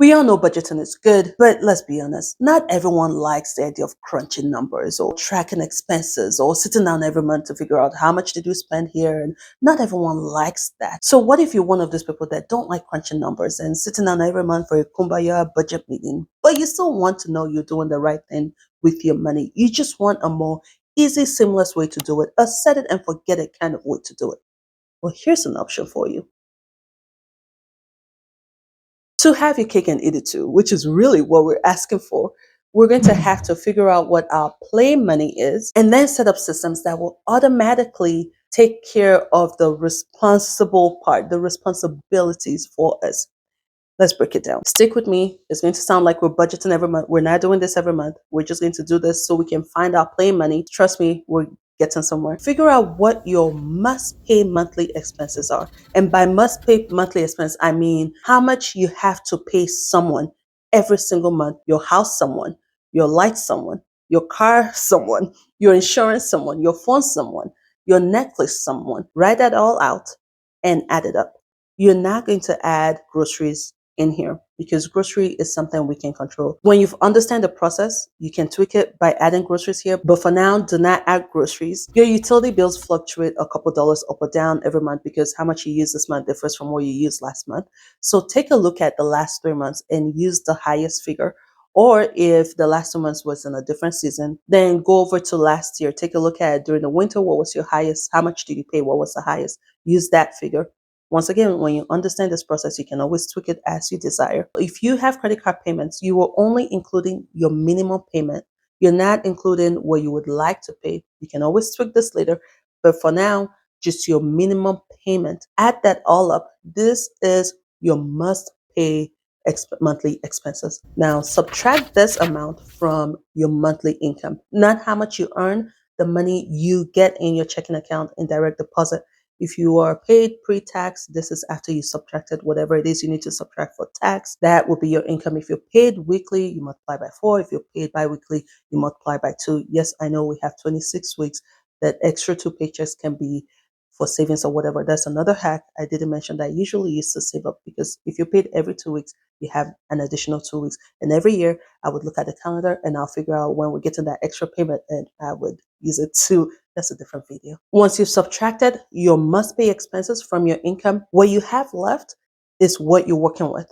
We all know budgeting is good, but let's be honest, not everyone likes the idea of crunching numbers or tracking expenses or sitting down every month to figure out how much did you spend here. And not everyone likes that. So what if you're one of those people that don't like crunching numbers and sitting down every month for a kumbaya budget meeting, but you still want to know you're doing the right thing with your money? You just want a more easy, seamless way to do it, a set it and forget it kind of way to do it. Well, here's an option for you. To have your cake and eat it too, which is really what we're asking for, we're going to have to figure out what our play money is and then set up systems that will automatically take care of the responsible part, the responsibilities for us. Let's break it down. Stick with me. It's going to sound like we're budgeting every month. We're not doing this every month. We're just going to do this so we can find our play money. Trust me, we're getting somewhere. Figure out what your must pay monthly expenses are. And by must pay monthly expense, I mean how much you have to pay someone every single month. Your house someone, your light someone, your car someone, your insurance someone, your phone someone, your Netflix someone. Write that all out and add it up. You're not going to add groceries in here because grocery is something we can control. When you understand the process, you can tweak it by adding groceries here. But for now, do not add groceries. Your utility bills fluctuate a couple dollars up or down every month because how much you use this month differs from what you used last month. So take a look at the last 3 months and use the highest figure. Or if the last 2 months was in a different season, then go over to last year. Take a look at during the winter, what was your highest? How much did you pay? What was the highest? Use that figure. Once again, when you understand this process, you can always tweak it as you desire. If you have credit card payments, you are only including your minimum payment. You're not including what you would like to pay. You can always tweak this later, but for now, just your minimum payment. Add that all up. This is your must pay monthly expenses. Now, subtract this amount from your monthly income, not how much you earn, the money you get in your checking account in direct deposit. If you are paid pre-tax, this is after you subtracted whatever it is you need to subtract for tax. That will be your income. If you're paid weekly, you multiply by 4. If you're paid bi-weekly, you multiply by 2. Yes, I know we have 26 weeks. That extra 2 paychecks can be for savings or whatever. That's another hack I didn't mention that I usually used to save up, because if you're paid every 2 weeks, you have an additional 2 weeks. And every year I would look at the calendar and I'll figure out when we're getting that extra payment and I would use it too. That's a different video. Once you've subtracted your must pay expenses from your income, what you have left is what you're working with.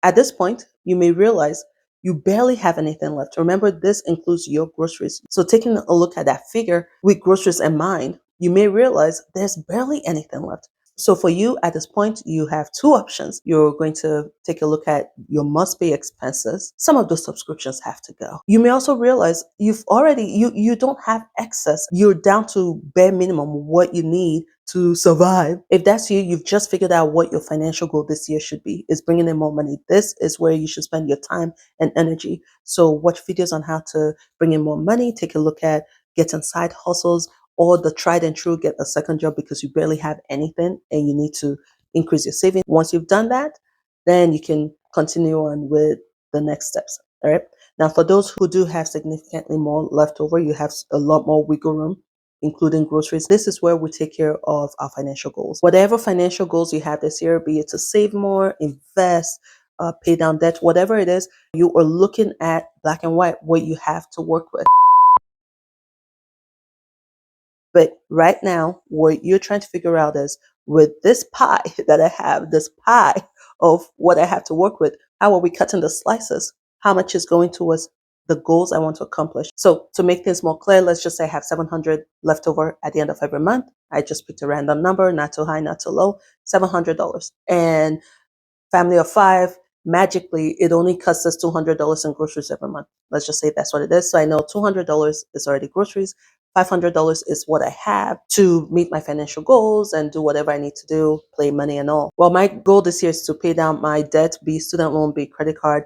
At this point, you may realize you barely have anything left. Remember, this includes your groceries. So taking a look at that figure with groceries in mind, you may realize there's barely anything left. So for you at this point, you have 2 options. You're going to take a look at your must pay expenses. Some of those subscriptions have to go. You may also realize you don't have excess. You're down to bare minimum what you need to survive. If that's you, you've just figured out what your financial goal this year should be, is bringing in more money. This is where you should spend your time and energy. So watch videos on how to bring in more money. Take a look at getting side hustles, or the tried and true, get a second job because you barely have anything and you need to increase your savings. Once you've done that, then you can continue on with the next steps. All right. Now, for those who do have significantly more left over, you have a lot more wiggle room, including groceries. This is where we take care of our financial goals. Whatever financial goals you have this year, be it to save more, invest, pay down debt, whatever it is, you are looking at black and white what you have to work with. But right now, what you're trying to figure out is, with this pie that I have, this pie of what I have to work with, how are we cutting the slices? How much is going towards the goals I want to accomplish? So to make things more clear, let's just say I have 700 left over at the end of every month. I just picked a random number, not too high, not too low, $700. And family of 5, magically, it only costs us $200 in groceries every month. Let's just say that's what it is. So I know $200 is already groceries. $500 is what I have to meet my financial goals and do whatever I need to do, play money and all. Well, my goal this year is to pay down my debt, be student loan, be credit card,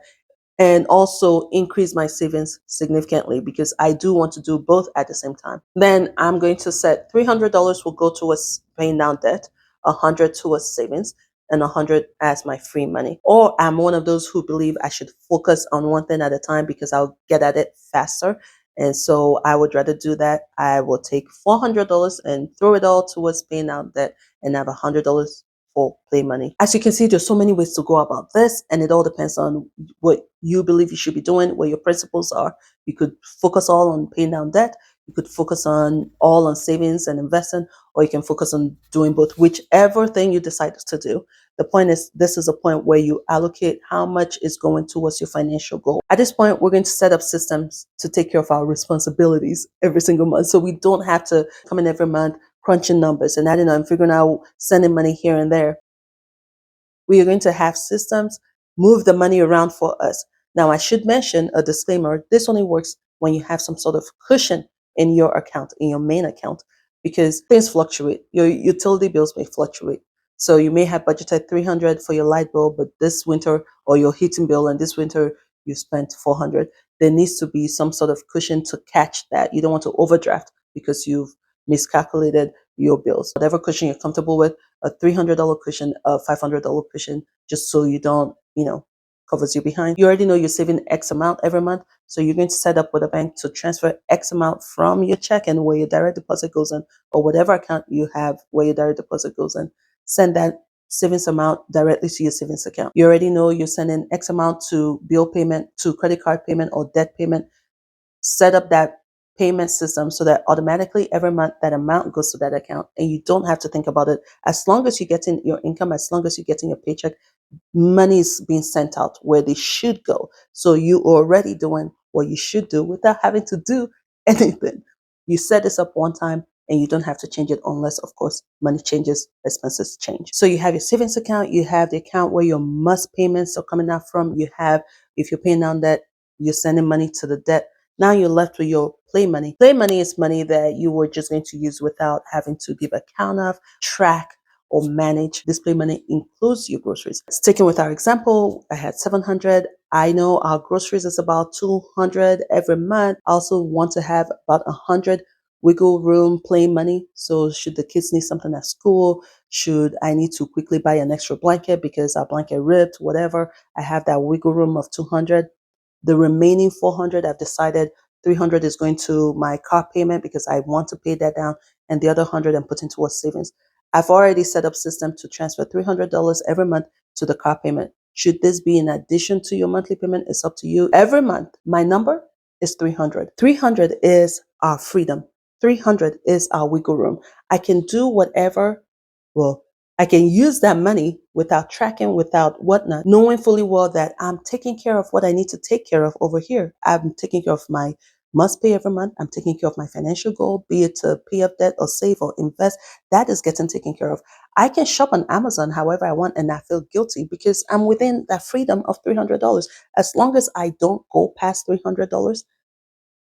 and also increase my savings significantly, because I do want to do both at the same time. Then I'm going to set $300 will go towards paying down debt, 100 towards savings, and 100 as my free money. Or I'm one of those who believe I should focus on one thing at a time because I'll get at it faster. And so I would rather do that. I will take $400 and throw it all towards paying down debt and have $100 for play money. As you can see, there's so many ways to go about this, and it all depends on what you believe you should be doing, what your principles are. You could focus all on paying down debt. You could focus all on savings and investing, or you can focus on doing both, whichever thing you decide to do. The point is, this is a point where you allocate how much is going towards your financial goal. At this point, we're going to set up systems to take care of our responsibilities every single month. So we don't have to come in every month crunching numbers and adding and figuring out sending money here and there. We are going to have systems move the money around for us. Now, I should mention a disclaimer. This only works when you have some sort of cushion in your account, in your main account, because things fluctuate. Your utility bills may fluctuate. So you may have budgeted 300 for your light bill, but this winter, or your heating bill, and this winter you spent 400. There needs to be some sort of cushion to catch that. You don't want to overdraft because you've miscalculated your bills. Whatever cushion you're comfortable with, a $300 cushion, a $500 cushion, just so you don't, covers you behind. You already know you're saving X amount every month. So you're going to set up with a bank to transfer X amount from your checking where your direct deposit goes in, or whatever account you have where your direct deposit goes in. Send that savings amount directly to your savings account. You already know you're sending X amount to bill payment, to credit card payment, or debt payment. Set up that payment system so that automatically every month that amount goes to that account and you don't have to think about it. As long as you're getting your income, as long as you're getting your paycheck, money is being sent out where they should go. So you already doing what you should do without having to do anything. You set this up one time and you don't have to change it unless, of course, money changes, expenses change. So you have your savings account, you have the account where your must payments are coming out from. You have, if you're paying down debt, you're sending money to the debt. Now you're left with your play money. Play money is money that you were just going to use without having to give account of, track, or manage. Display money includes your groceries. Sticking with our example, I had 700. I know our groceries is about 200 every month. I also want to have about 100 wiggle room play money. So should the kids need something at school, should I need to quickly buy an extra blanket because our blanket ripped, whatever, I have that wiggle room of 200. The remaining 400, I've decided 300 is going to my car payment because I want to pay that down, and the other 100 I'm putting towards savings. I've already set up system to transfer $300 every month to the car payment. Should this be in addition to your monthly payment? It's up to you. Every month, my number is 300. 300 is our freedom. 300 is our wiggle room. I can do whatever, well, I can use that money without tracking, without whatnot, knowing fully well that I'm taking care of what I need to take care of over here. I'm taking care of my must pay every month. I'm taking care of my financial goal, be it to pay up debt or save or invest. That is getting taken care of. I can shop on Amazon however I want and not feel guilty because I'm within that freedom of $300. As long as I don't go past $300,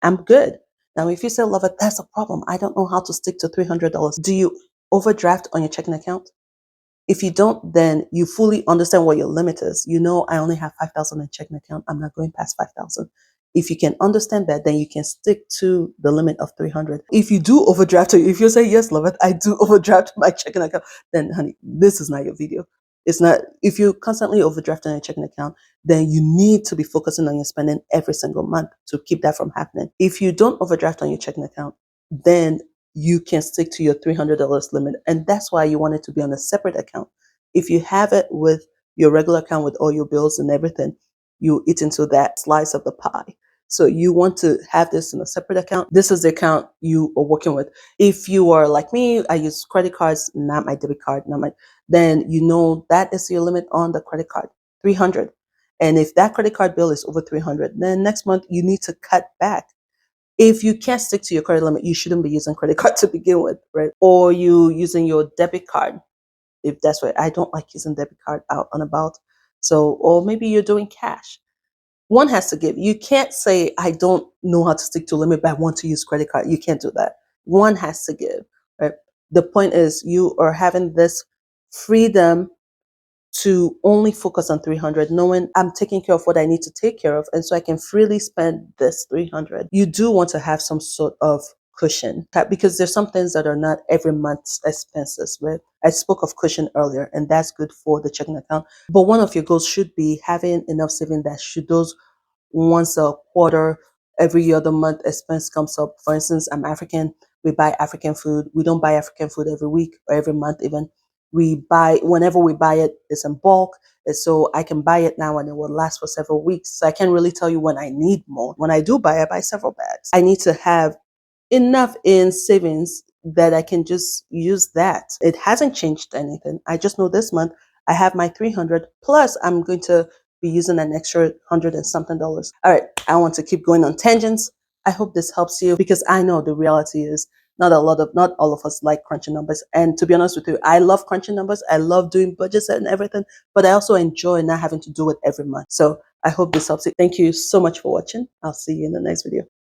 I'm good. Now, if you say, love it, that's a problem. I don't know how to stick to $300. Do you overdraft on your checking account? If you don't, then you fully understand what your limit is. You know, I only have 5,000 in checking account. I'm not going past 5,000. If you can understand that, then you can stick to the limit of 300. If you do overdraft, or if you say, yes, love it, I do overdraft my checking account, then honey, this is not your video. It's not, if you constantly overdraft on your checking account, then you need to be focusing on your spending every single month to keep that from happening. If you don't overdraft on your checking account, then you can stick to your $300 limit. And that's why you want it to be on a separate account. If you have it with your regular account with all your bills and everything, you eat into that slice of the pie. So you want to have this in a separate account. This is the account you are working with. If you are like me, I use credit cards, not my debit card, then you know that is your limit on the credit card, 300. And if that credit card bill is over 300, then next month you need to cut back. If you can't stick to your credit limit, you shouldn't be using credit card to begin with, right? Or you using your debit card. If that's what I don't like using debit card out and about. So, or maybe you're doing cash. One has to give. You can't say, I don't know how to stick to a limit, but I want to use credit card. You can't do that. One has to give, right? The point is you are having this freedom to only focus on 300, knowing I'm taking care of what I need to take care of. And so I can freely spend this 300. You do want to have some sort of cushion because there's some things that are not every month's expenses, right? I spoke of cushion earlier, and that's good for the checking account. But one of your goals should be having enough saving that should those once a quarter, every other month expense comes up. For instance, I'm African. We buy African food. We don't buy African food every week or every month even. whenever we buy it, it's in bulk. And so I can buy it now and it will last for several weeks. So I can't really tell you when I need more. When I do buy, I buy several bags. I need to have enough in savings that I can just use that. It hasn't changed anything. I just know this month I have my 300 plus I'm going to be using an extra hundred and something dollars. All right, I want to keep going on tangents. I hope this helps you because I know the reality is not all of us like crunching numbers. And to be honest with you, I love crunching numbers. I love doing budgets and everything, but I also enjoy not having to do it every month. So I hope this helps you. Thank you so much for watching. I'll see you in the next video.